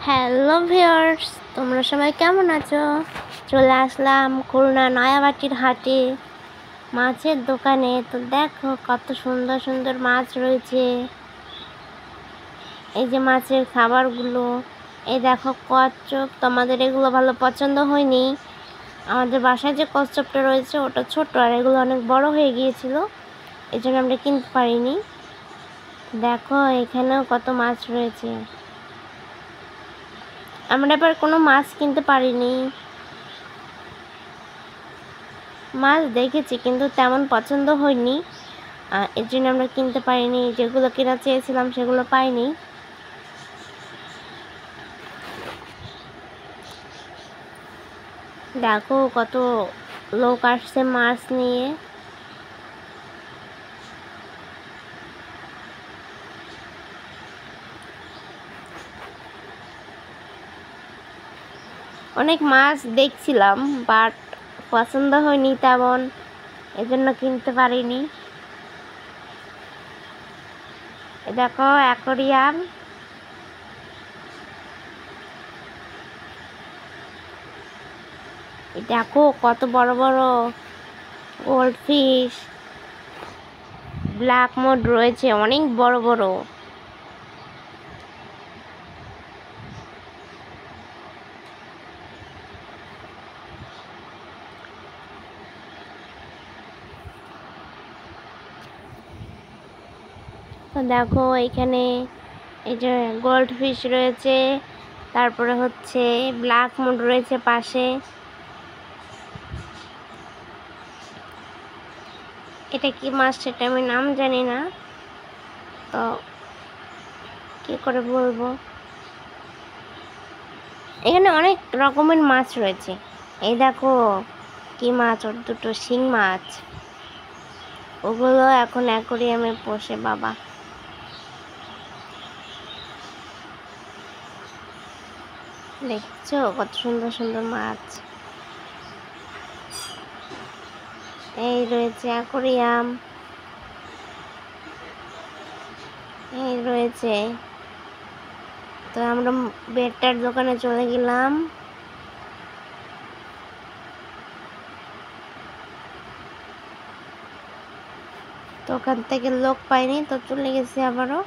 Hello viewers, তোমরা সবাই কেমন আছো? চলে আসলাম খুলনা নয়াবাটির হাটে মাছের দোকানে। তো দেখো কত সুন্দর সুন্দর মাছ রয়েছে। এই যে মাছের খাবারগুলো, এই দেখো কচ্ছপ। তোমাদের এগুলো ভালো পছন্দ হয়নি। আমাদের বাসায় যে কচ্ছপটা রয়েছে ওটা ছোট, আর এগুলো অনেক বড় হয়ে গিয়েছিল, এই জন্য আমরা কিনতে পারিনি। দেখো এখানেও কত মাছ রয়েছে। আমরা এবার কোনো মাছ কিনতে পারিনি। মাছ দেখেছি কিন্তু তেমন পছন্দ হয়নি, এর জন্য আমরা কিনতে পারিনি। যেগুলো কেনা চেয়েছিলাম সেগুলো পাইনি। দেখো কত লোক আসছে মাছ নিয়ে। অনেক মাছ দেখছিলাম, বাট পছন্দ হয়নি তেমন, এজন্য কিনতে পারিনি। দেখো অ্যাকোরিয়াম। দেখো কত বড় বড় গোল্ড ফিশ, ব্ল্যাক মোড রয়েছে, অনেক বড় বড়। তো দেখো এখানে এই যে গোল্ড ফিশ রয়েছে, তারপরে হচ্ছে ব্ল্যাক মুড রয়েছে পাশে। এটা কি মাছ সেটা আমি নাম জানি না, তো কি করে বলবো। এখানে অনেক রকমের মাছ রয়েছে। এই দেখো কি মাছ, ওর দুটো শিং মাছ। ওগুলো এখন অ্যাকোরিয়ামে পোষে বাবা। দেখছো কত সুন্দর সুন্দর মাছ। এই রয়েছে অ্যাকোরিয়াম, এই রয়েছে। তো আমরা বেডটার দোকানে চলে গেলাম। তো ওখান থেকে লোক পাইনি, তো চলে গেছি আবারও।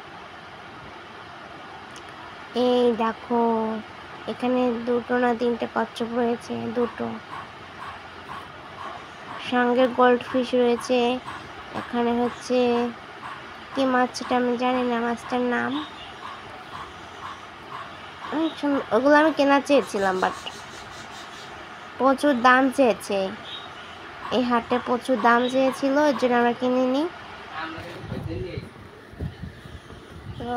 এই দেখো এখানে দুটো না তিনটে কচ্ছপ রয়েছে, দুটো সঙ্গে গোল্ড ফিশ রয়েছে। এখানে হচ্ছে কি মাছ সেটা আমি জানি না, মাছটার নাম। ওগুলো আমি কেনা চেয়েছিলাম, বাট প্রচুর দাম চেয়েছে। এই হাটে প্রচুর দাম চেয়েছিল, এর জন্য আমরা কিনিনি। তো